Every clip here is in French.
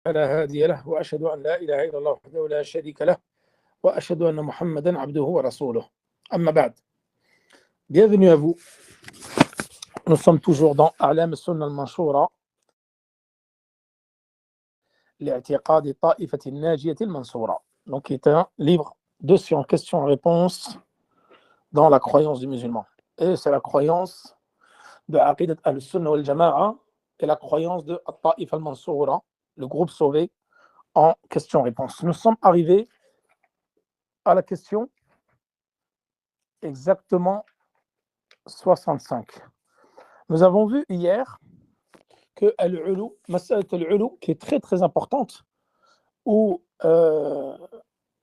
فلا هادي له وأشهد أن لا إله إلا الله وحده لا شريك له وأشهد أن محمدا عبده ورسوله. أما بعد. Bienvenue à vous. Nous sommes toujours dans A'lam as-Sunnah al-Manshura, li'i'tiqad ta'ifat an-najiyah al-mansura. Donc, qui est un livre de questions-réponses dans la croyance du musulman. Et c'est la croyance de Aqidat al-Sunnah wal-Jama'a et la croyance de Ta'ifa al-Mansura, le groupe sauvé, en questions-réponses. Nous sommes arrivés à la question exactement 65. Nous avons vu hier que al-ulu, mas'alat al-ulu, qui est très très importante, où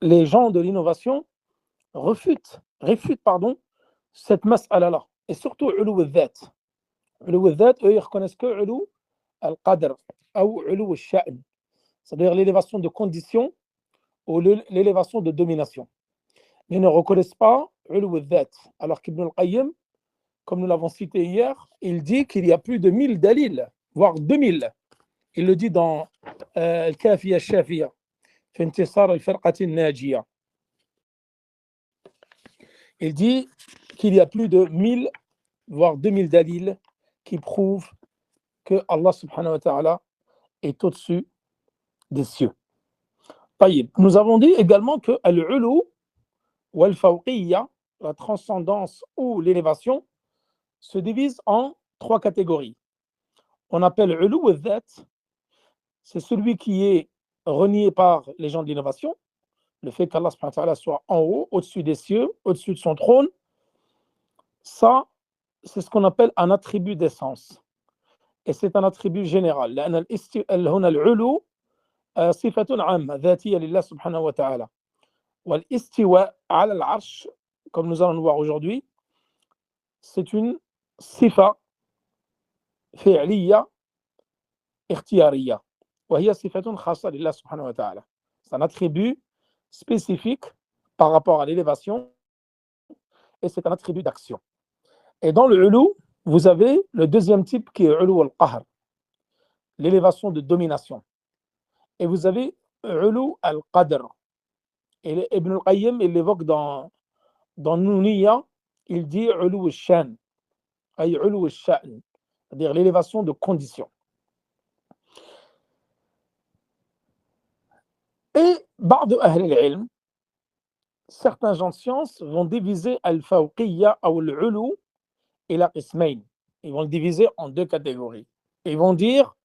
les gens de l'innovation réfutent cette mas'ala-là, et surtout ulu al-dhat. Ulu al-dhat, eux, ils reconnaissent que ulu al-qadr ou ulu al-sha'n, c'est-à-dire l'élévation de condition ou l'élévation de domination. Mais ils ne reconnaissent pas ulu al-dhat, alors qu'Ibn al-Qayyim, comme nous l'avons cité hier, il dit qu'il y a plus de 1000 dalils, voire 2000. Il le dit dans Al-Kafiya al-Shafiya, fi intisar al-firqati al-najiyah. Il dit qu'il y a plus de 1000, voire 2000 dalils qui prouvent que Allah subhanahu wa ta'ala est au-dessus des cieux. Taïb. Nous avons dit également que al-ulu ou al-fawqiyya, la transcendance ou l'élévation, se divise en 3 catégories. On appelle ulu al-dhat, c'est celui qui est renié par les gens de l'innovation, le fait qu'Allah subhanahu wa ta'ala soit en haut, au-dessus des cieux, au-dessus de son trône. Ça, c'est ce qu'on appelle un attribut d'essence. Et c'est un attribut général. لأن هنا العلو صفة عامة ذاتية لله سبحانه وتعالى. والاستواء على العرش, comme nous allons le voir aujourd'hui, c'est une صفة فعلية اختيارية. وهي صفة خاصة لله سبحانه وتعالى. C'est un attribut spécifique par rapport à l'élévation et c'est un attribut d'action. Et dans le ulu, vous avez le deuxième type qui est ulu al-qahr, l'élévation de domination. Et vous avez ulu al-qadr. Et Ibn al-Qayyim, il l'évoque dans Nouniya, il dit ulu al-shan, ay ulu al-sha'n, c'est-à-dire l'élévation de condition. Et بعض أهل العلم, certains gens de science vont diviser al-fawqiyya ou al-ulu ila qismayn. Ils vont le diviser en 2 catégories. Ils vont dire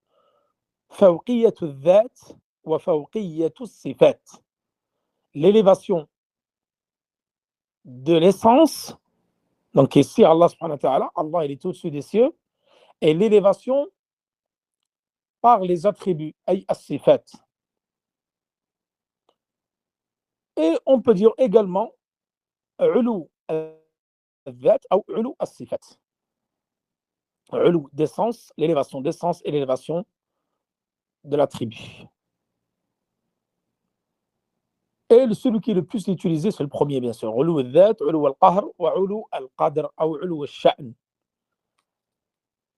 fawqiyyatu al-dhat wa fawqiyyatu al-sifat. L'élévation de l'essence, donc ici Allah subhanahu wa ta'ala, Allah il est au-dessus des cieux, et l'élévation par les attributs, ay as-sifat. Et on peut dire également ulu al-dhat ou ulu as-sifat. Ulu d'essence, l'élévation d'essence et l'élévation de l'attribut. Et celui qui est le plus utilisé, c'est le premier, bien sûr. Ulu al-dhat, ulu al-qahr, wa ulu al-qadr, ou ulu al-sha'n.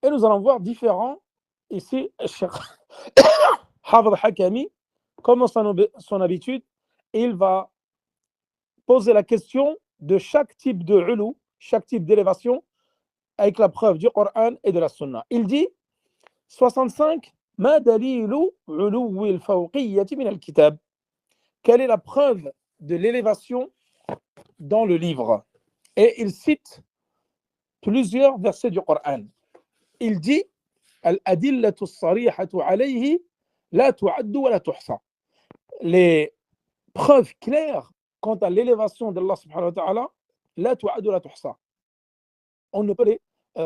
Et nous allons voir différents. Ici, Cheikh Hafid Hakami, comme son habitude, il va poser la question de chaque type de ulu, chaque type d'élévation, avec la preuve du Coran et de la Sunna. Il dit 65, ma dalilu ulu al-fawqiyyati min al-kitab. Quelle est la preuve de l'élévation dans le livre? Et il cite plusieurs versets du Coran. Il dit al-adillatu as-sarihatu alayhi la tu'addu wa la tuhsa. Les preuves claires quant à l'élévation d'Allah subhanahu wa ta'ala, la tu'addu wa la tuhsa. On ne peut les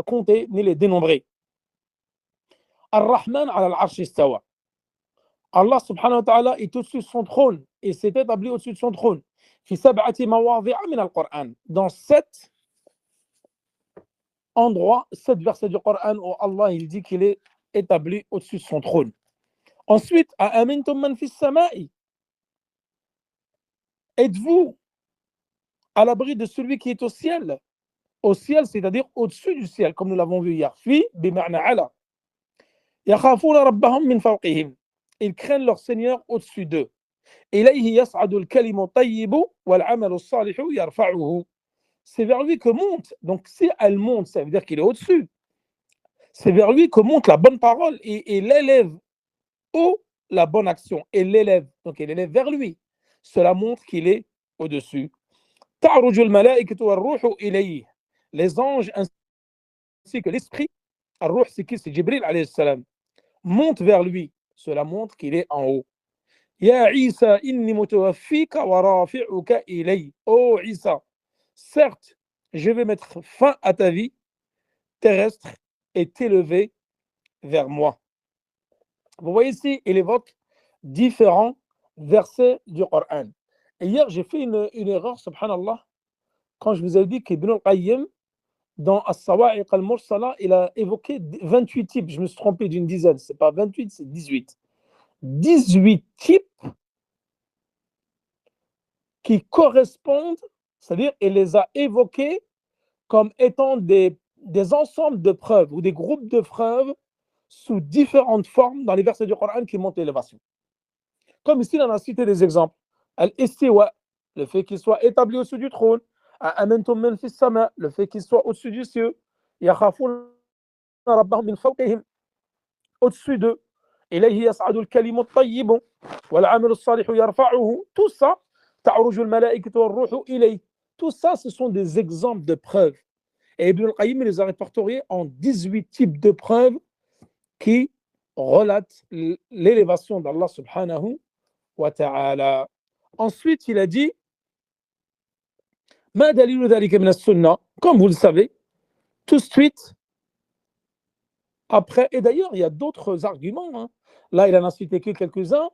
compter ni les dénombrer. Ar-Rahman ala al-arsh istawa. Allah subhanahu wa ta'ala est au-dessus de son trône et s'est établi au-dessus de son trône. Fi sab'ati mawadhi'a min al-Qur'an. Dans 7 endroits, 7 versets du Coran où Allah il dit qu'il est établi au-dessus de son trône. Ensuite, a'amintum man fi as-sama'i. Êtes-vous à l'abri de celui qui est au ciel? Au ciel, c'est-à-dire au-dessus du ciel, comme nous l'avons vu hier. Fi bima'na ala. Yakhafuna rabbahum min fawqihim. ils craignent leur Seigneur au-dessus d'eux. إليه يصعد الكلم الطيب والعمل الصالح يرفعه. C'est vers lui que monte. Donc si elle monte, ça veut dire qu'il est au-dessus. C'est vers lui que monte la bonne parole et l'élève haut la bonne action et l'élève. Donc il élève vers lui. Cela montre qu'il est au-dessus. تعرج الملائكة والروح إليه. Les anges ainsi que l'esprit, الروح c'est qui? C'est Jibril alayhi salam, monte vers lui. Cela montre qu'il est en haut. Ya Isa inni mutawaffika wa rafi'uka ilay. Oh Isa, certes, je vais mettre fin à ta vie terrestre et t'élever vers moi. Vous voyez ici, il évoque différents versets du Coran. Et hier, j'ai fait une erreur, subhanallah, quand je vous ai dit qu'Ibn al-Qayyim, dans As-Sawa'iq al-Mursala, il a évoqué 28 types. Je me suis trompé d'une dizaine. Ce n'est pas 28, c'est 18. 18 types qui correspondent, c'est-à-dire il les a évoqués comme étant des ensembles de preuves ou des groupes de preuves sous différentes formes dans les versets du Coran qui montrent l'élévation. Comme ici, on a cité des exemples. Al-Istiwa, le fait qu'il soit établi au-dessus du trône. A'amantum man fis sama, le fait qu'il soit au-dessus du ciel. Yakhafuna rabbahum min fawqihim, au-dessus d'eux. Ilayhi yas'adu al-kalimu at-tayyib wal 'amalu as-salihu yarfa'uhu. Tout ça, ta'ruju al-mala'ikatu war-ruhu ilayhi. Tout ça, ce sont des exemples de preuves. Et Ibn al-Qayyim les a répertoriés en 18 types de preuves qui relatent l'élévation d'Allah subhanahu wa ta'ala. Ensuite, il a dit Ma dalilu dhalika min as-sunnah, comme vous le savez, tout de suite après, et d'ailleurs, il y a d'autres arguments. Hein. Là, il en a cité que quelques-uns,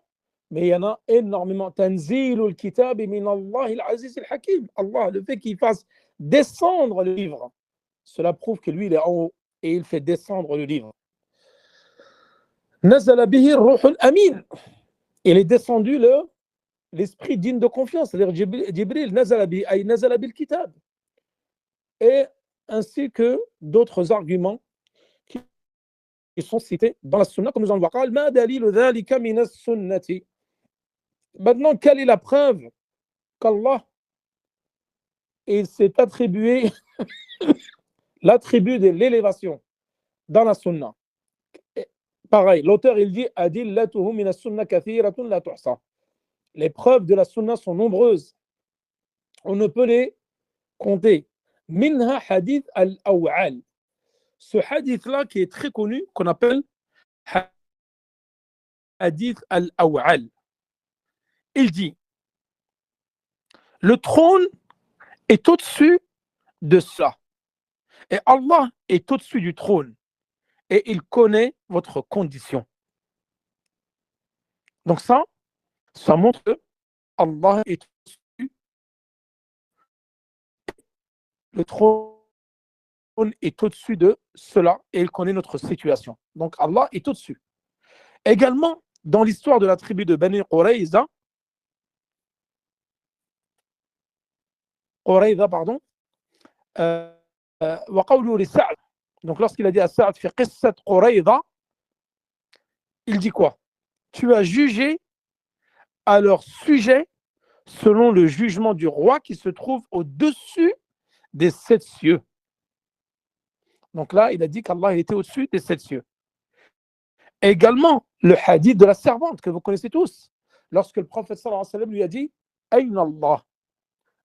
mais il y en a énormément. Tanzilul kitab min Allah al-Aziz al-Hakim. Allah, le fait qu'il fasse descendre le livre, cela prouve que lui, il est en haut et il fait descendre le livre. Nazala bihi ar-ruh al-amin. Il est descendu l'esprit digne de confiance, c'est-à-dire Jibril, nazala bihi ay nazala bil kitab. Et ainsi que d'autres arguments qui sont cités dans la sunna, comme nous allons voir. Qal ma dalilu dhalika min as-sunnati. Maintenant, quelle est la preuve qu'Allah s'est attribué l'attribut de l'élévation dans la sunna? Et pareil, l'auteur il dit adillatuhu min as-sunna kathiratun la tuhsa. Les preuves de la sunna sont nombreuses. On ne peut les compter. Minha hadith al-aw'al. Ce hadith-là qui est très connu, qu'on appelle hadith al-aw'al. Il dit le trône est au-dessus de cela. Et Allah est au-dessus du trône. Et il connaît votre condition. Donc ça montre que Allah est au-dessus. Le trône est au-dessus de cela et il connaît notre situation. Donc Allah est au-dessus. Également, dans l'histoire de la tribu de Bani Qurayza, pardon, وقوله لسعد. Donc lorsqu'il a dit à Sa'd fi qissat Qurayza, il dit quoi? Tu as jugé à leur sujet selon le jugement du roi qui se trouve au-dessus des 7 cieux. Donc là, il a dit qu'Allah était au-dessus des 7 cieux. Également, le hadith de la servante que vous connaissez tous, lorsque le prophète sallallahu alayhi wa sallam lui a dit Ayn Allah,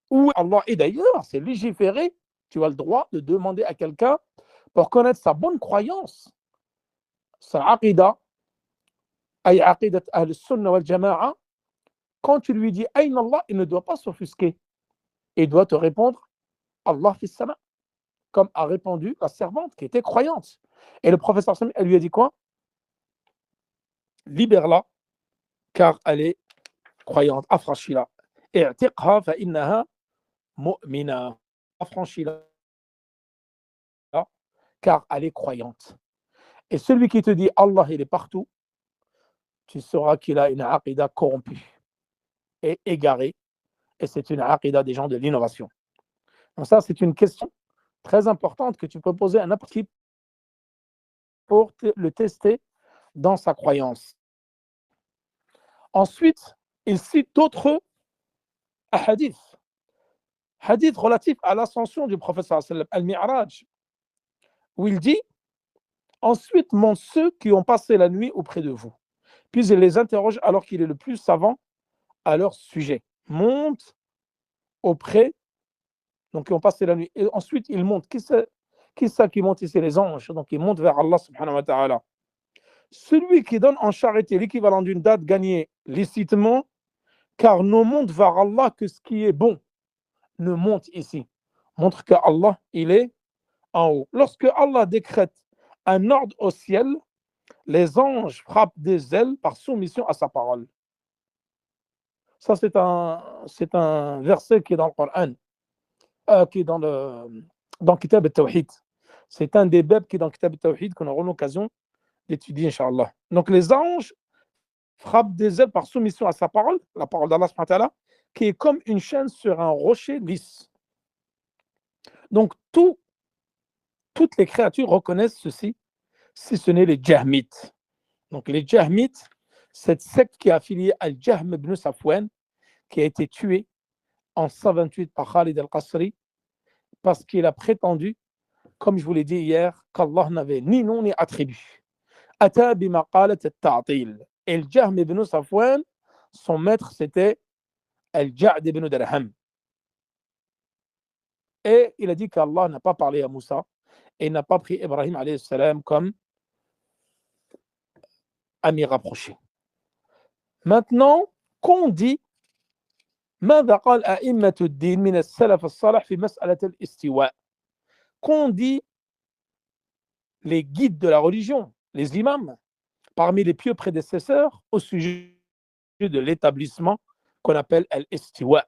où Allah est d'ailleurs, c'est légiféré, tu as le droit de demander à quelqu'un pour connaître sa bonne croyance, sa aqida, ay aqidat ahl-sunnah wal jama'a. Quand tu lui dis Ayn Allah, il ne doit pas s'offusquer. Il doit te répondre Allah fis sama, comme a répondu la servante qui était croyante. Et le prophète sallallahu alayhi wa sallam, elle lui a dit quoi? Libère-la, car elle est croyante. Affranchis-la. I'tiqha fa innaha mu'mina. Affranchis-la, car elle est croyante. Et celui qui te dit Allah, il est partout, tu sauras qu'il a une aqida corrompue et égarée. Et c'est une aqida des gens de l'innovation. Donc ça, c'est une question très importante que tu peux poser à n'importe qui pour le tester dans sa croyance. Ensuite, il cite d'autres hadiths. Hadith relatif à l'ascension du prophète sallallahu alayhi wa sallam, al-Mi'raj, où il dit: ensuite montent ceux qui ont passé la nuit auprès de vous. Puis il les interroge alors qu'il est le plus savant à leur sujet. Monte auprès, donc qui ont passé la nuit. Et ensuite, il monte. Qui c'est ça qui monte ici? Les anges. Donc, ils montent vers Allah subhanahu wa ta'ala. Celui qui donne en charité l'équivalent d'une date gagnée licitement, car ne monte vers Allah que ce qui est bon, ne monte ici. Montre que Allah, il est en haut. Lorsque Allah décrète un ordre au ciel, les anges frappent des ailes par soumission à sa parole. Ça, c'est un verset qui est dans le Coran, qui est dans Kitab al-Tawhid. C'est un des bab qui est dans Kitab al-Tawhid qu'on aura l'occasion d'étudier, Inch'Allah. Donc, les anges frappent des ailes par soumission à sa parole, la parole d'Allah, qui est comme une chaîne sur un rocher lisse. Donc, toutes les créatures reconnaissent ceci, si ce n'est les Jahmites. Donc, les Jahmites, cette secte qui est affiliée à Jahm ibn Safwan, qui a été tué en 128 par Khalid al-Qasri, parce qu'il a prétendu, comme je vous l'ai dit hier, qu'Allah n'avait ni nom ni attribut. Ata bima qalat at-ta'til. Et le Jahm ibn Safwan, son maître, c'était Al-Ja'd ibn Dirham. Et il a dit qu'Allah n'a pas parlé à Moussa et n'a pas pris Ibrahim alayhi salam comme ami rapproché. Maintenant, qu'on dit ماذا قال أئمة الدين من السلف الصالح في مسألة الاستواء. Qu'on dit les guides de la religion, les imams, parmi les pieux prédécesseurs au sujet de l'établissement qu'on appelle al-istiwa.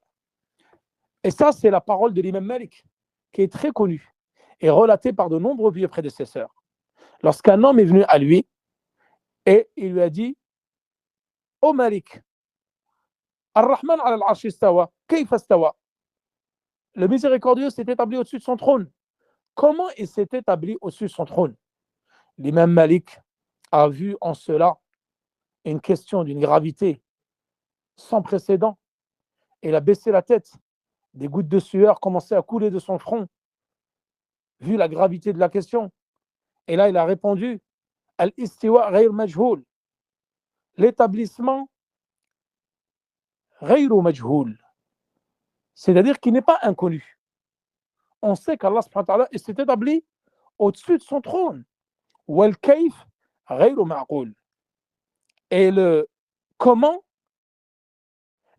Et ça, c'est la parole de l'imam Malik, qui est très connue et relatée par de nombreux pieux prédécesseurs. Lorsqu'un homme est venu à lui et il lui a dit: Ô Malik, Ar-Rahman al-Arsh istawa, kayfa istawa. Le miséricordieux s'est établi au-dessus de son trône. Comment il s'est établi au-dessus de son trône? L'imam Malik a vu en cela une question d'une gravité sans précédent. Il a baissé la tête. Des gouttes de sueur commençaient à couler de son front, vu la gravité de la question. Et là, il a répondu: Al-istiwa ghayr majhoul. L'établissement ghayr majhoul. C'est-à-dire qu'il n'est pas inconnu. On sait qu'Allah subhanahu wa ta'ala s'est établi au-dessus de son trône. Wal kayf ghayr ma'qoul. Et le comment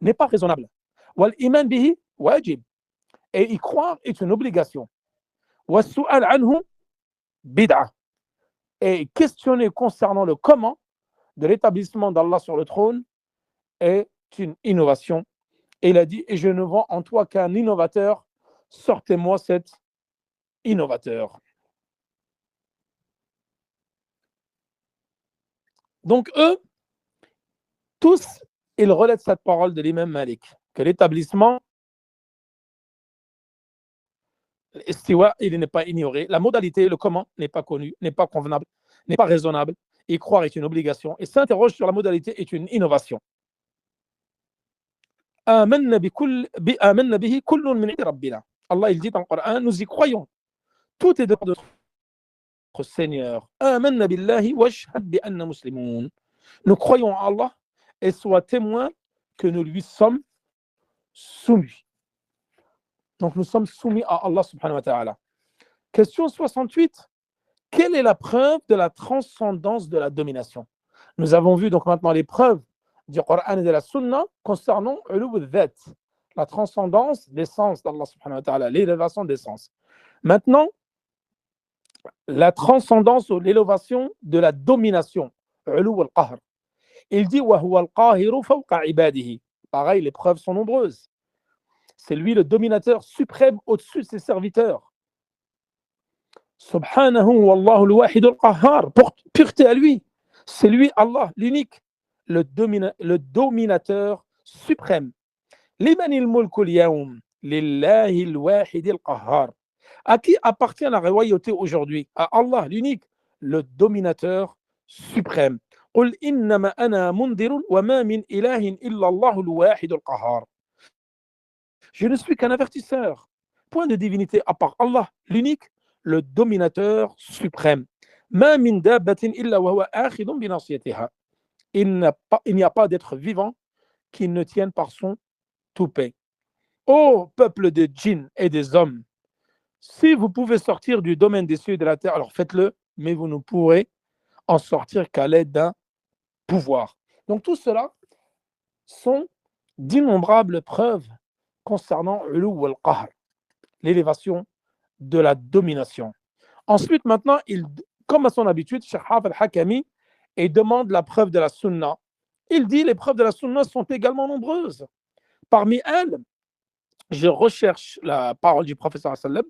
n'est pas raisonnable. Wal iman bihi wajib. Et y croire est une obligation. Was su'al anhu bid'a. Et questionner concernant le comment de l'établissement d'Allah sur le trône est une innovation. Et il a dit: et je ne vois en toi qu'un innovateur, sortez-moi cet innovateur. Donc eux, tous, ils relatent cette parole de l'imam Malik, que l'établissement, l'istiwa, il n'est pas ignoré. La modalité, le comment n'est pas connu, n'est pas convenable, n'est pas raisonnable. Y croire est une obligation. Et s'interroger sur la modalité est une innovation. Allah, il dit dans le Coran: nous y croyons. Tout est de notre Seigneur. Nous croyons en Allah et sois témoin que nous lui sommes soumis. Donc nous sommes soumis à Allah subhanahu wa ta'ala. Question 68. Quelle est la preuve de la transcendance de la domination? Nous avons vu donc maintenant les preuves du Coran et de la Sunna concernant la transcendance des sens d'Allah subhanahu wa ta'ala, l'élévation des sens. Maintenant, la transcendance ou l'élévation de la domination. Il dit: pareil, les preuves sont nombreuses. C'est lui le dominateur suprême au-dessus de ses serviteurs. Subhanahu wallahu al-wahid al-qahhar. Pureté à lui. C'est lui, Allah, l'unique, le dominateur suprême. Liman al-mulku al-yawm lillahi al-wahid al-qahhar. À qui appartient la royauté aujourd'hui? À Allah, l'unique, le dominateur suprême. قل إنما أنا منذر وما من إله إلا الله الواحد القهار. Je ne suis qu'un avertisseur. Point de divinité à part Allah, l'unique, le dominateur suprême. ما من دابة إلا وهو آخذ بناصيتها. Il n'y a pas d'être vivant qui ne tienne par son toupet. Ô peuple de djinns et des hommes, si vous pouvez sortir du domaine des cieux et de la terre, alors faites-le, mais vous ne pourrez en sortir qu'à l'aide d'un pouvoir. Donc tout cela sont d'innombrables preuves concernant ulu al-qahr, l'élévation de la domination. Ensuite, maintenant, comme à son habitude, Cheikh Hafez al-Hakami, il demande la preuve de la sunna. Il dit les preuves de la sunna sont également nombreuses. Parmi elles, je recherche la parole du professeur sallam,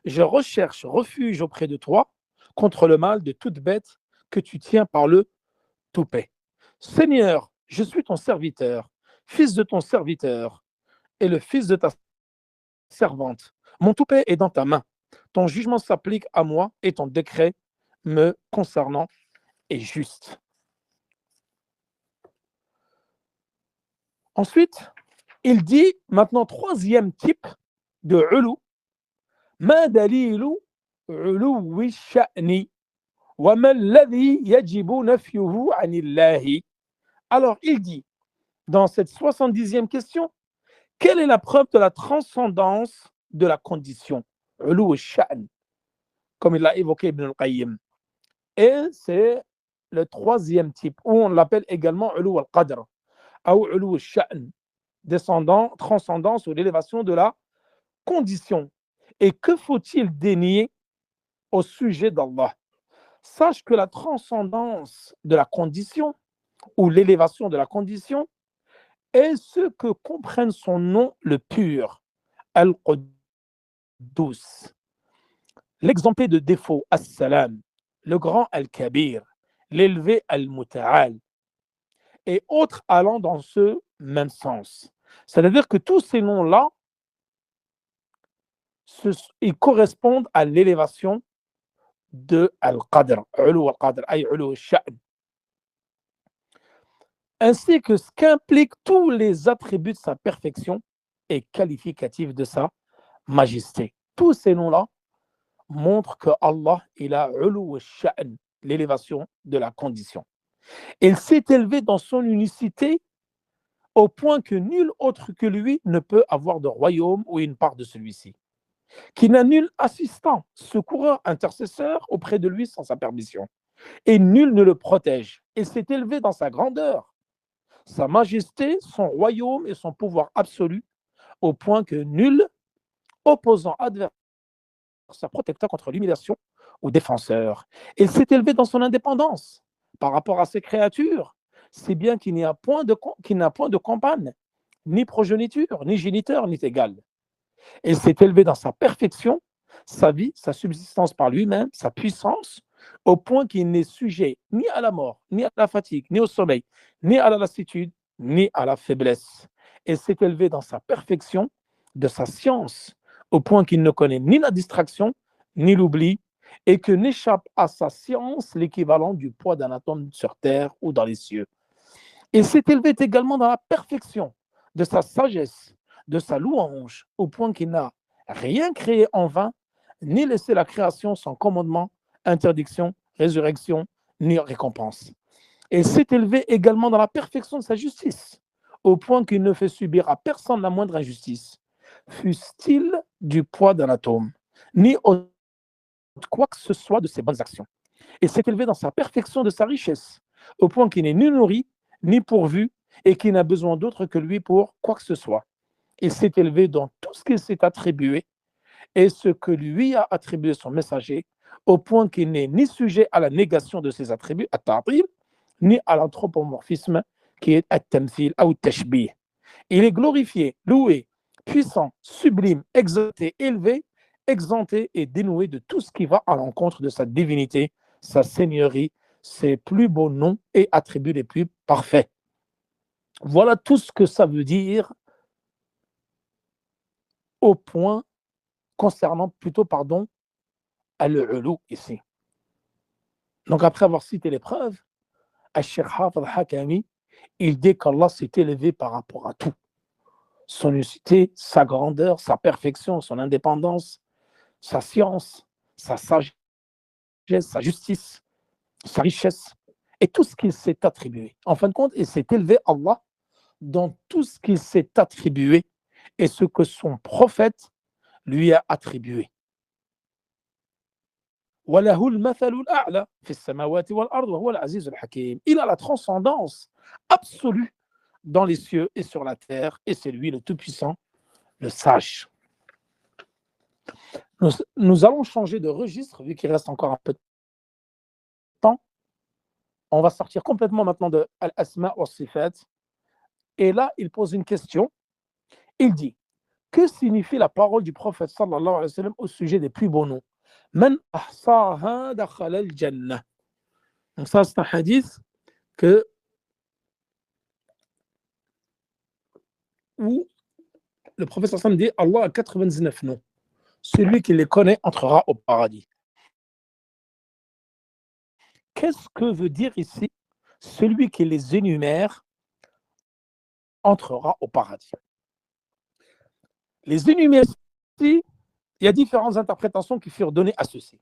je recherche refuge auprès de toi contre le mal de toute bête que tu tiens par le toupet. Seigneur, je suis ton serviteur, fils de ton serviteur et le fils de ta servante. Mon toupet est dans ta main. Ton jugement s'applique à moi et ton décret me concernant est juste. Ensuite, il dit maintenant troisième type de ulu. ما دليل علو الشأن وما الذي يجب نفيه عن الله. Alors, il dit, dans cette 70e question, quelle est la preuve de la transcendance de la condition? علو الشأن, comme il l'a évoqué Ibn al-Qayyim. Et c'est le troisième type, où on l'appelle également علو القدر, ou علو الشأن, descendant, transcendance ou l'élévation de la condition. Et que faut-il dénier au sujet d'Allah? Sache que la transcendance de la condition ou l'élévation de la condition est ce que comprenne son nom le pur, Al-Quddus, l'exempté de défaut, As-Salam, le grand Al-Kabir, l'élevé Al-Muta'al, et autres allant dans ce même sens. C'est-à-dire que tous ces noms-là, ils correspondent à l'élévation de Al-Qadr, Ulu Al-Qadr, ay Ulu Al-Sha'n, ainsi que ce qu'impliquent tous les attributs de sa perfection et qualificatifs de sa majesté. Tous ces noms-là montrent que Allah, il a Ulu Al-Sha'n, l'élévation de la condition. Il s'est élevé dans son unicité au point que nul autre que lui ne peut avoir de royaume ou une part de celui-ci, qui n'a nul assistant, secoureur, intercesseur auprès de lui sans sa permission. Et nul ne le protège. Il s'est élevé dans sa grandeur, sa majesté, son royaume et son pouvoir absolu, au point que nul opposant, adversaire, protecteur contre l'humiliation ou défenseur. Il s'est élevé dans son indépendance par rapport à ses créatures, si bien qu'il n'a point de compagne, ni progéniture, ni géniteur, ni égal. Il s'est élevé dans sa perfection, sa vie, sa subsistance par lui-même, sa puissance, au point qu'il n'est sujet ni à la mort, ni à la fatigue, ni au sommeil, ni à la lassitude, ni à la faiblesse. Il s'est élevé dans sa perfection de sa science, au point qu'il ne connaît ni la distraction, ni l'oubli, et que n'échappe à sa science l'équivalent du poids d'un atome sur terre ou dans les cieux. Il s'est élevé également dans la perfection de sa sagesse, de sa louange, au point qu'il n'a rien créé en vain, ni laissé la création sans commandement, interdiction, résurrection, ni récompense. Il s'est élevé également dans la perfection de sa justice, au point qu'il ne fait subir à personne la moindre injustice, fût-il du poids d'un atome, ni quoi que ce soit de ses bonnes actions. Il s'est élevé dans sa perfection de sa richesse, au point qu'il n'est ni nourri, ni pourvu, et qu'il n'a besoin d'autre que lui pour quoi que ce soit. Il s'est élevé dans tout ce qu'il s'est attribué et ce que lui a attribué son messager, au point qu'il n'est ni sujet à la négation de ses attributs, at-ta'til, ni à l'anthropomorphisme qui est at-tamthil ou at-tashbih. Il est glorifié, loué, puissant, sublime, exalté, élevé, exempté et dénoué de tout ce qui va à l'encontre de sa divinité, sa seigneurie, ses plus beaux noms et attributs les plus parfaits. Voilà tout ce que ça veut dire au point concernant plutôt, al-ulu ici. Donc après avoir cité les preuves, Al-Sheikh Hafid Hakami, il dit qu'Allah s'est élevé par rapport à tout. Son unicité, sa grandeur, sa perfection, son indépendance, sa science, sa sagesse, sa justice, sa richesse et tout ce qu'il s'est attribué. En fin de compte, il s'est élevé Allah dans tout ce qu'il s'est attribué et ce que son prophète lui a attribué. وله المثل الأعلى في السماوات والأرض وهو العزيز الحكيم. Il a la transcendance absolue dans les cieux et sur la terre, et c'est lui le Tout-Puissant, le sage. Nous allons changer de registre, vu qu'il reste encore un peu de temps. On va sortir complètement maintenant de Al-Asma wa Sifat. Et là, il pose une question. Il dit, que signifie la parole du prophète sallallahu alayhi wa sallam au sujet des plus beaux noms? Man ahsaha dakhala al-jannah. Donc ça, c'est un hadith où le prophète sallallahu alayhi wa sallam dit, Allah a 99 noms. Celui qui les connaît entrera au paradis. Qu'est-ce que veut dire ici celui qui les énumère entrera au paradis? Les énumérer, il y a différentes interprétations qui furent données à ceci.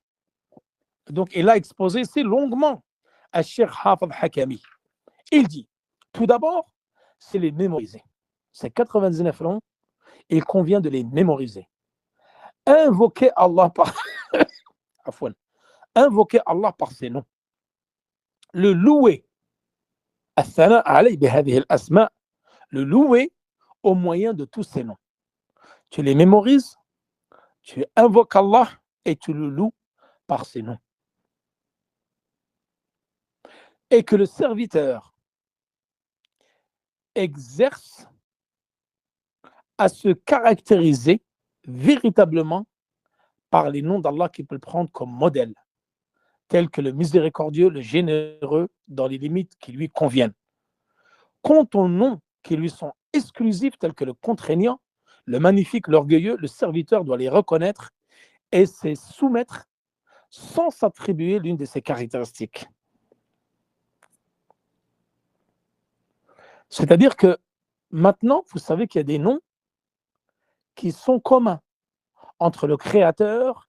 Donc, il a exposé ici longuement à Cheikh Hafid Hakami. Il dit, tout d'abord, c'est les mémoriser. Ces 99 noms, il convient de les mémoriser. Invoquer Allah par invoquer Allah par ses noms. Le louer. Le louer au moyen de tous ces noms. Tu les mémorises, tu invoques Allah et tu le loues par ses noms. Et que le serviteur exerce à se caractériser véritablement par les noms d'Allah qu'il peut prendre comme modèle, tels que le miséricordieux, le généreux, dans les limites qui lui conviennent. Quant aux noms qui lui sont exclusifs, tels que le contraignant, le magnifique, l'orgueilleux, le serviteur doit les reconnaître et se soumettre sans s'attribuer l'une de ses caractéristiques. C'est-à-dire que maintenant, vous savez qu'il y a des noms qui sont communs entre le créateur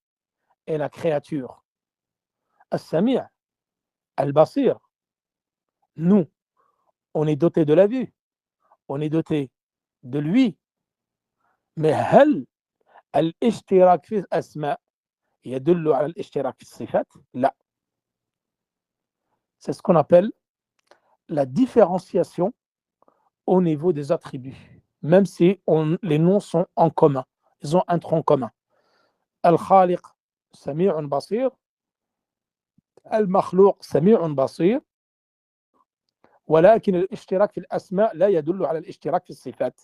et la créature. As-Sami', Al-Basir. Nous, on est doté de la vue, on est doté de lui. Mais هل الاشتراك في الأسماء يدل على الاشتراك في الصفات؟ لا. C'est ce qu'on appelle la différenciation au niveau des attributs, même si les noms sont en commun, ils ont un tronc commun. Al-Khaliq, Sami'un Basir. Al-Makhlouq, Sami'un Basir. ولكن الاشتراك في الأسماء لا يدل على الاشتراك في الصفات.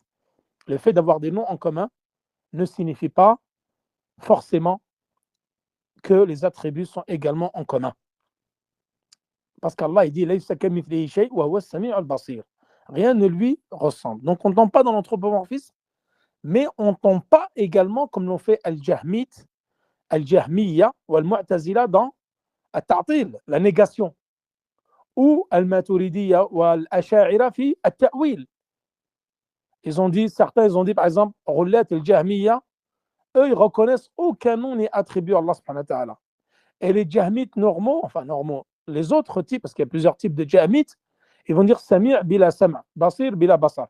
Le fait d'avoir des noms en commun ne signifie pas forcément que les attributs sont également en commun. Parce qu'Allah il dit laysa kamithlihi shay' wa huwa as-sami'ul basir. Rien ne lui ressemble. Donc on ne tombe pas dans l'anthropomorphisme, mais on ne tombe pas également comme l'ont fait Al-Jahmiyya ou Al-Mu'tazila dans At-Ta'til, la négation, ou Al-Maturidiyya ou Al-Asha'ira fi At-Ta'wil. Certains ils ont dit par exemple, Roulat Al-Jahmiyya, eux ils reconnaissent aucun nom n'est attribué à Allah subhanahu wa ta'ala. Et les Jahmites normaux, les autres types, parce qu'il y a plusieurs types de Jahmites, ils vont dire Sami' bila sam', Basir bila basar.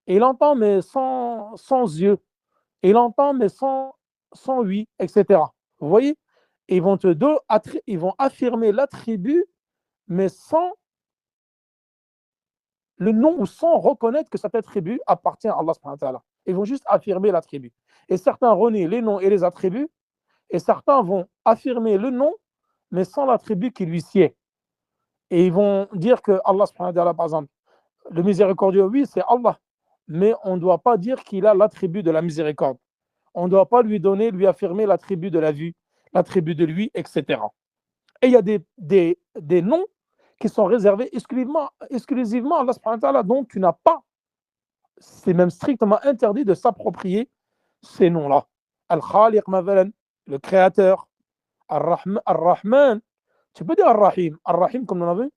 Et il entend mais sans yeux. Et il entend mais sans oui, etc. Vous voyez? Et ils vont affirmer l'attribut, mais sans le nom ou sans reconnaître que cet attribut appartient à Allah subhanahu wa ta'ala. Ils vont juste affirmer l'attribut. Et certains renient les noms et les attributs, et certains vont affirmer le nom, mais sans l'attribut qui lui sied. Et ils vont dire que Allah subhanahu wa ta'ala, par exemple, le miséricordieux, oui, c'est Allah, mais on ne doit pas dire qu'il a l'attribut de la miséricorde. On ne doit pas lui affirmer l'attribut de la vue, l'attribut de lui, etc. Et il y a des noms qui sont réservés exclusivement à Allah subhanahu wa ta'ala, dont tu n'as pas, c'est même strictement interdit de s'approprier ces noms-là. Al-Khaliq, le créateur, Ar-Rahman, tu peux dire Ar-Rahim comme on a vu,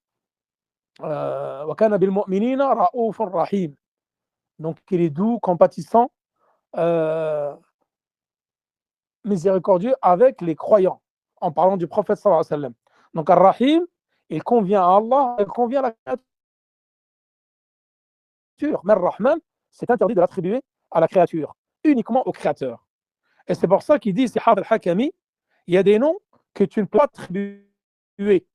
وَكَانَ بِالْمُؤْمِنِينَ رَءُوفٌ رَحِيمٌ. Donc il est doux, compatissant, miséricordieux avec les croyants, en parlant du prophète sallallahu alayhi wa sallam. Donc Ar-Rahim, il convient à Allah, il convient à la créature. Mais Ar-Rahman, c'est interdit de l'attribuer à la créature, uniquement au créateur. Et c'est pour ça qu'il dit, c'est Hafid al-Hakami, il y a des noms que tu ne peux pas attribuer.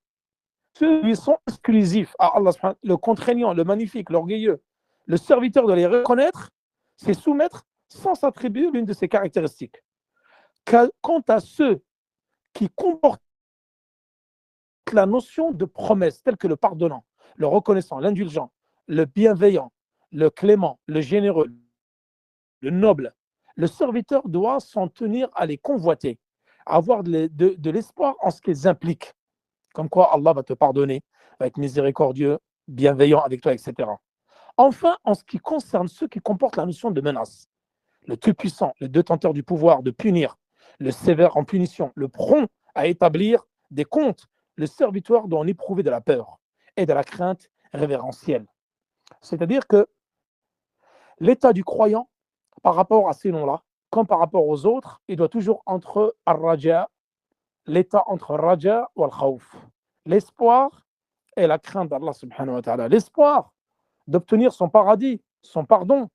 Ceux qui sont exclusifs à Allah, le contraignant, le magnifique, l'orgueilleux, le serviteur de les reconnaître, c'est soumettre sans s'attribuer l'une de ces caractéristiques. Quant à ceux qui comportent la notion de promesse, telle que le pardonnant, le reconnaissant, l'indulgent, le bienveillant, le clément, le généreux, le noble, le serviteur doit s'en tenir à les convoiter, avoir de l'espoir en ce qu'ils impliquent. Comme quoi Allah va te pardonner, va être miséricordieux, bienveillant avec toi, etc. Enfin, en ce qui concerne ceux qui comportent la notion de menace, le tout-puissant, le détenteur du pouvoir de punir, le sévère en punition, le prompt à établir des comptes, le serviteur doit en éprouver de la peur et de la crainte révérentielle. C'est-à-dire que l'état du croyant, par rapport à ces noms-là, comme par rapport aux autres, il doit toujours entre ar-raja, l'état entre raja ou al-khawf, l'espoir et la crainte d'Allah subhanahu wa ta'ala, l'espoir d'obtenir son paradis, son pardon,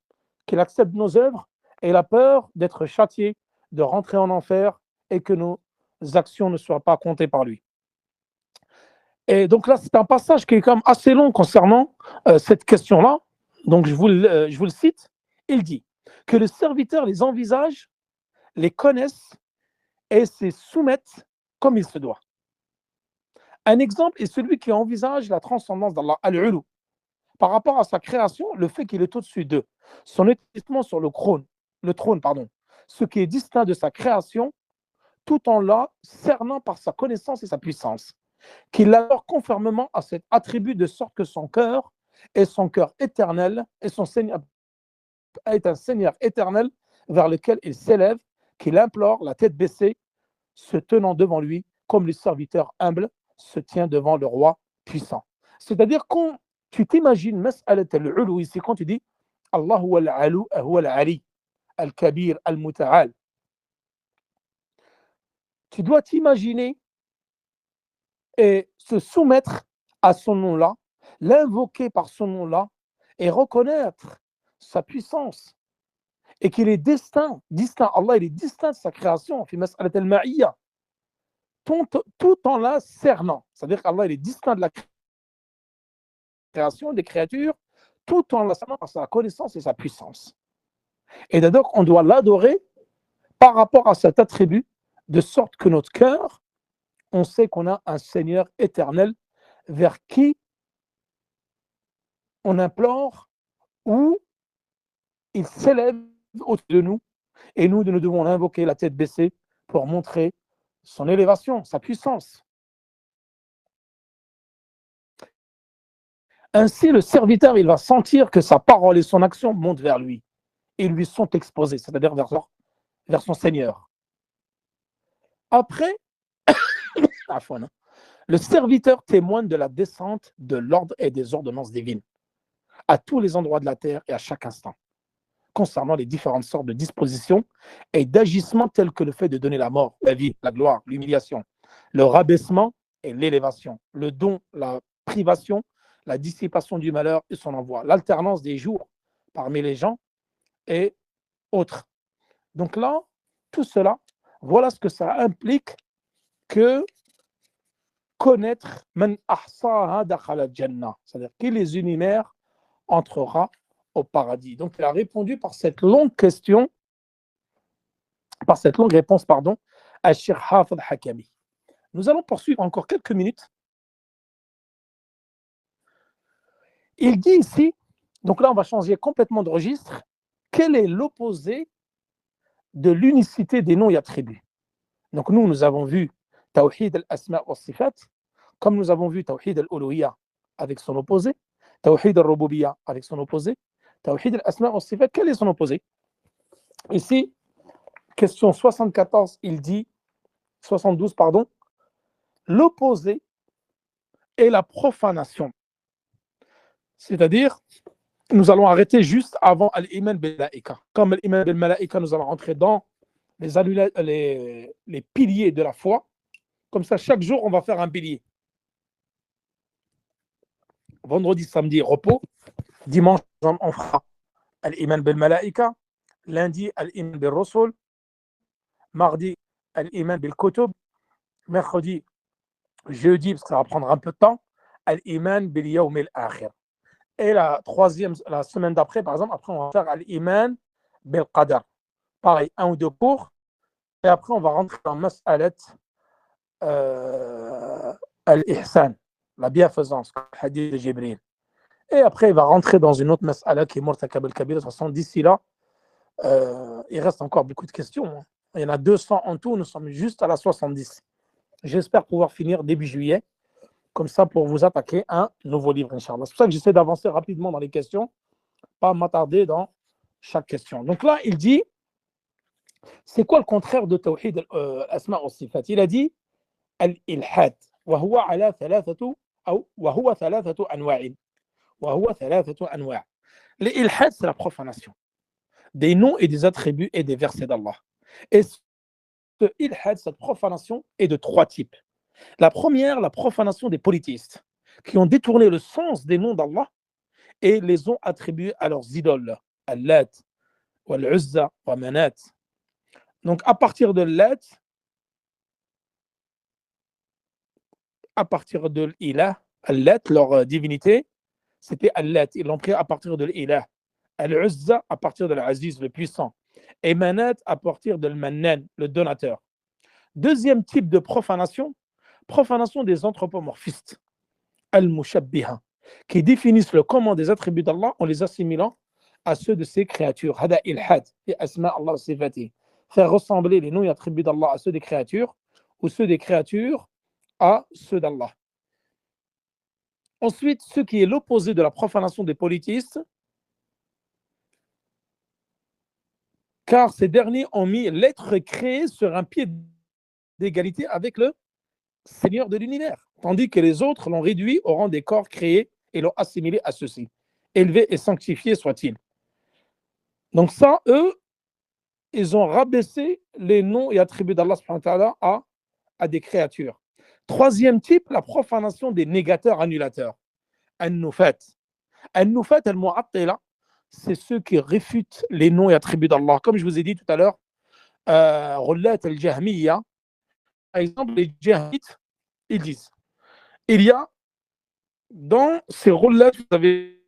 qu'il accepte nos œuvres, et la peur d'être châtié, de rentrer en enfer et que nos actions ne soient pas comptées par lui. Et donc là, c'est un passage qui est quand même assez long concernant cette question-là. Donc je vous le cite. Il dit que les serviteurs les envisagent, les connaissent et se soumettent comme il se doit. Un exemple est celui qui envisage la transcendance d'Allah, al-ulu, par rapport à sa création, le fait qu'il est au-dessus d'eux, son établissement sur le trône, ce qui est distinct de sa création, tout en la cernant par sa connaissance et sa puissance, qu'il l'adore conformément à cet attribut de sorte que son cœur est son cœur éternel et son Seigneur est un Seigneur éternel vers lequel il s'élève, qu'il implore la tête baissée, se tenant devant lui comme le serviteur humble se tient devant le roi puissant. C'est-à-dire quand tu t'imagines mas'alat al-ulu ici, quand tu dis Allah huwa al-alu, huwa al-ali, al-kabir, al-muta'al, tu dois t'imaginer et se soumettre à son nom-là, l'invoquer par son nom-là et reconnaître sa puissance et qu'il est distinct. Allah, il est distinct de sa création, fi mas'alat al-ma'iyya, tout en la cernant. C'est-à-dire qu'Allah, il est distinct de la création des créatures, tout en la cernant par sa connaissance et sa puissance. Et donc, on doit l'adorer par rapport à cet attribut, de sorte que notre cœur, on sait qu'on a un Seigneur éternel vers qui on implore, ou il s'élève au-dessus de nous, et nous devons l'invoquer la tête baissée pour montrer son élévation, sa puissance. Ainsi, le serviteur, il va sentir que sa parole et son action montent vers lui et lui sont exposés, c'est-à-dire vers son Seigneur. Après, le serviteur témoigne de la descente de l'ordre et des ordonnances divines à tous les endroits de la terre et à chaque instant, concernant les différentes sortes de dispositions et d'agissements tels que le fait de donner la mort, la vie, la gloire, l'humiliation, le rabaissement et l'élévation, le don, la privation, la dissipation du malheur et son envoi, l'alternance des jours parmi les gens et autres. Donc là, tout cela, voilà ce que ça implique que connaître man ahsaha dakhala jannah, c'est-à-dire qui les énumère entrera au paradis. Donc il a répondu par cette longue question, par cette longue réponse, à Cheikh Hafid Hakami. Nous allons poursuivre encore quelques minutes. Il dit ici, donc là on va changer complètement de registre, quel est l'opposé de l'unicité des noms et attributs. Donc nous avons vu Tawhid al-Asma wa Sifat, comme nous avons vu Tawhid al-Uluhiyya avec son opposé, Tawhid al-Rububiyya avec son opposé, Tawhid al-Asma wa Sifat, quel est son opposé? Ici, question 74, il dit, 72, l'opposé est la profanation. C'est-à-dire, nous allons arrêter juste avant Al-Iman bil-Malaika. Comme Al-Iman bil-Malaika, nous allons rentrer dans les piliers de la foi. Comme ça, chaque jour, on va faire un pilier. Vendredi, samedi, repos. Dimanche, on fera Al-Iman bil-Malaika. Lundi, Al-Iman bil-Rusul. Mardi, Al-Iman bil-Kutub. Mercredi, jeudi, parce que ça va prendre un peu de temps, Al-Iman bil-Yawm al-Akhir. Et la semaine d'après, par exemple, après, on va faire Al-Iman bil-Qadar. Pareil, 1 ou 2 cours. Et après, on va rentrer dans Mas'alat Al-Ihsan, la bienfaisance, le hadith de Jibril. Et après, il va rentrer dans une autre Mas'ala qui est Murtakab al-Kabir. De toute façon, d'ici là, il reste encore beaucoup de questions. Il y en a 200 en tout, nous sommes juste à la 70. J'espère pouvoir finir début juillet, comme ça pour vous attaquer un nouveau livre, Inch'Allah. C'est pour ça que j'essaie d'avancer rapidement dans les questions, pas m'attarder dans chaque question. Donc là, il dit, c'est quoi le contraire de Tawhid al-Asma' wa Sifat? Il a dit, al-Ilhad, وهو على ثلاثة أو وهو ثلاثة أنواع وهو ثلاثة أنواع. L'Ilhad, c'est la profanation des noms et des attributs et des versets d'Allah. Et ce Ilhad, cette profanation, est de 3 types. La première, la profanation des polythéistes, qui ont détourné le sens des noms d'Allah et les ont attribués à leurs idoles, Al-Lat, Al-Uzza, Manat. Donc à partir de Lat, à partir de l'Ilah, Al-Lat, leur divinité, c'était Al-Lat. Ils l'ont pris à partir de l'Ilah. Al-Uzza, à partir de l'Aziz, le puissant. Et Manat, à partir de l'Mannan, le donateur. Deuxième type de profanation des anthropomorphistes, Al-Mushabbiha, qui définissent le comment des attributs d'Allah en les assimilant à ceux de ses créatures. Hada ilhad, et asma Allah sifati. Faire ressembler les noms et attributs d'Allah à ceux des créatures, ou ceux des créatures à ceux d'Allah. Ensuite, ce qui est l'opposé de la profanation des polythéistes, car ces derniers ont mis l'être créé sur un pied d'égalité avec le Seigneur de l'univers, tandis que les autres l'ont réduit au rang des corps créés et l'ont assimilé à ceux-ci. Élevé et sanctifié soit-il. Donc ça, eux, ils ont rabaissé les noms et attributs d'Allah subhanahu wa ta'ala à des créatures. Troisième type, la profanation des négateurs annulateurs. An-Nufat. An-Nufat al-Mu'attila, c'est ceux qui réfutent les noms et attributs d'Allah. Comme je vous ai dit tout à l'heure, Rullat al-Jahmiya, par exemple, les Jahmites, ils disent, il y a dans ces rôles-là, vous avez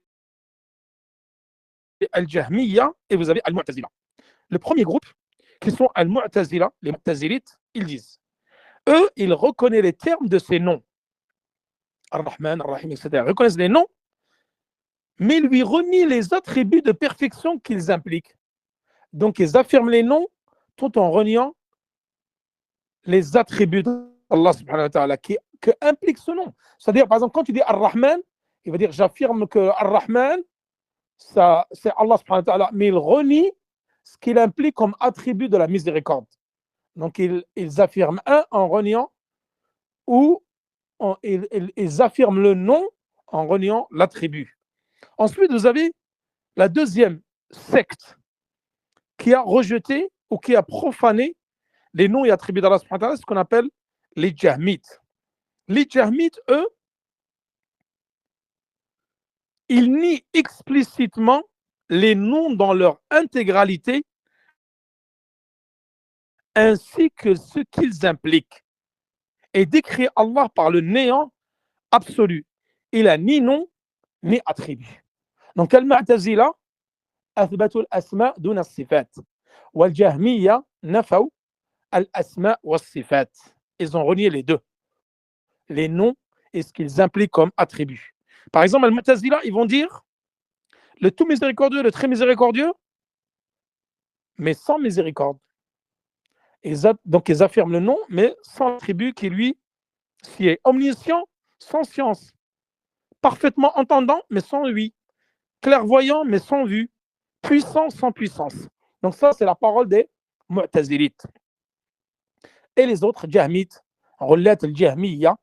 Al-Jahmiya et vous avez Al-Mu'tazila. Le premier groupe, qui sont Al-Mu'tazila, les Mu'tazilites, ils disent, eux, ils reconnaissent les termes de ces noms, Ar-Rahman, Ar-Rahim, etc. Ils reconnaissent les noms, mais lui renient les attributs de perfection qu'ils impliquent. Donc, ils affirment les noms tout en reniant les attributs d'Allah subhanahu wa ta'ala qui impliquent ce nom. C'est-à-dire, par exemple, quand tu dis Ar-Rahman, il va dire j'affirme que Ar-Rahman, ça, c'est Allah subhanahu wa ta'ala, mais il renie ce qu'il implique comme attribut de la miséricorde. Donc, ils affirment un en reniant ou ils affirment le nom en reniant l'attribut. Ensuite, vous avez la deuxième secte qui a rejeté ou qui a profané les noms et attributs d'Allah subhanahu wa ta'ala, ce qu'on appelle les Jahmites. Les Jahmites, eux, ils nient explicitement les noms dans leur intégralité ainsi que ce qu'ils impliquent et décrit Allah par le néant absolu. Il a ni nom ni attribut. Donc, Al-Mu'tazila أثبتوا الأسماء دون الصفات والجهمية نفوا الأسماء والصفات. Ils ont renié les deux, les noms et ce qu'ils impliquent comme attribut. Par exemple, Al-Mu'tazila, ils vont dire le tout miséricordieux, le très miséricordieux, mais sans miséricorde. Donc, ils affirment le nom, mais sans l'attribut qui lui s'y est. Omniscient, sans science. Parfaitement entendant, mais sans lui. Clairvoyant, mais sans vue. Puissant, sans puissance. Donc, ça, c'est la parole des Mu'tazilites. Et les autres, Jahmites, Rullat al-Jahmiya,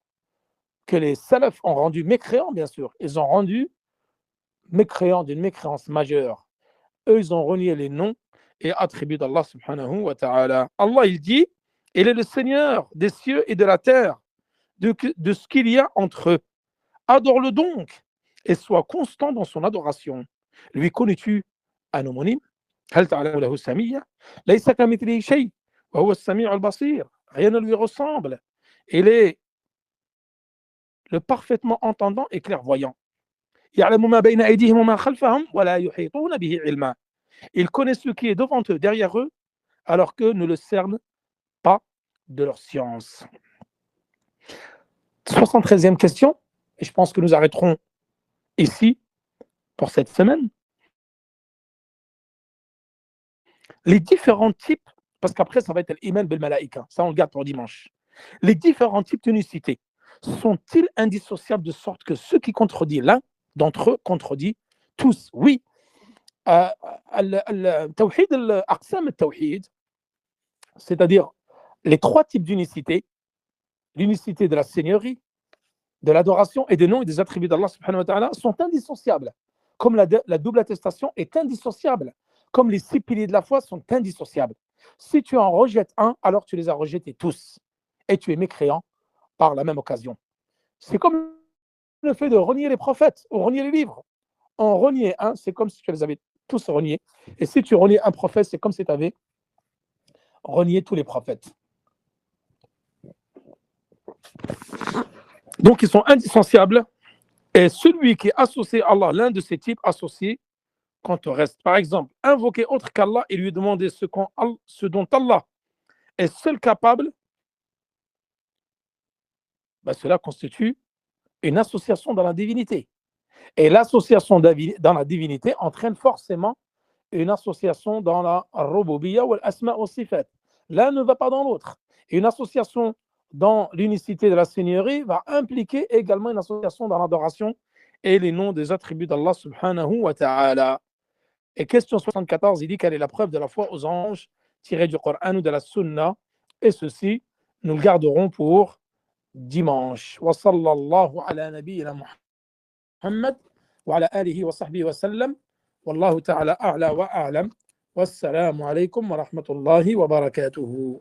que les salafs ont rendu mécréants, bien sûr. Ils ont rendu mécréants d'une mécréance majeure. Eux, ils ont renié les noms et attributs d'Allah subhanahu wa ta'ala. Allah, il dit, il est le Seigneur des cieux et de la terre, de ce qu'il y a entre eux. Adore-le donc et sois constant dans son adoration. Lui connais-tu un homonyme? هل تعلم له سميا؟ ليس كمثله شيء وهو السميع البصير. Rien ne lui ressemble. Il est le parfaitement entendant et clairvoyant. يعلم ما بين أيديهم وما خلفهم ولا يحيطون به علما. Il connaît ce qui est devant eux, derrière eux, alors que ne le cernent pas de leur science. 73e question, et je pense que nous arrêterons ici pour cette semaine. Les différents types, parce qu'après ça va être l'iman bil malaïka, ça on le garde pour dimanche. Les différents types d'unicité sont-ils indissociables de sorte que ce qui contredit l'un d'entre eux contredit tous? Oui. Tawhid al-aqsam al-tawhid, c'est-à-dire les trois types d'unicité, l'unicité de la seigneurie, de l'adoration et des noms et des attributs d'Allah subhanahu wa ta'ala sont indissociables. Comme la double attestation est indissociable. Comme les 6 piliers de la foi sont indissociables. Si tu en rejettes un, alors tu les as rejetés tous. Et tu es mécréant par la même occasion. C'est comme le fait de renier les prophètes ou renier les livres. En renier un, c'est comme si tu les avais tous reniés. Et si tu renies un prophète, c'est comme si tu avais renié tous les prophètes. Donc, ils sont indissociables. Et celui qui est associé à Allah, l'un de ces types associés, quand on reste, par exemple, invoquer autre qu'Allah et lui demander ce dont Allah est seul capable, ben cela constitue une association dans la divinité. Et l'association dans la divinité entraîne forcément une association dans la rububiyya ou l'asma wa sifat. L'un ne va pas dans l'autre. Et une association dans l'unicité de la seigneurie va impliquer également une association dans l'adoration et les noms des attributs d'Allah subhanahu wa ta'ala. Et question 74, il dit quelle est la preuve de la foi aux anges tirée du Coran ou de la Sunna. Et ceci, nous le garderons pour dimanche. Wa sallallahu ala nabiyyina Muhammad wa ala alihi wa sahbihi wa sallam. Wallahu ta'ala a'la wa a'lam. Wassalamu alaykum wa rahmatullahi wa barakatuhu.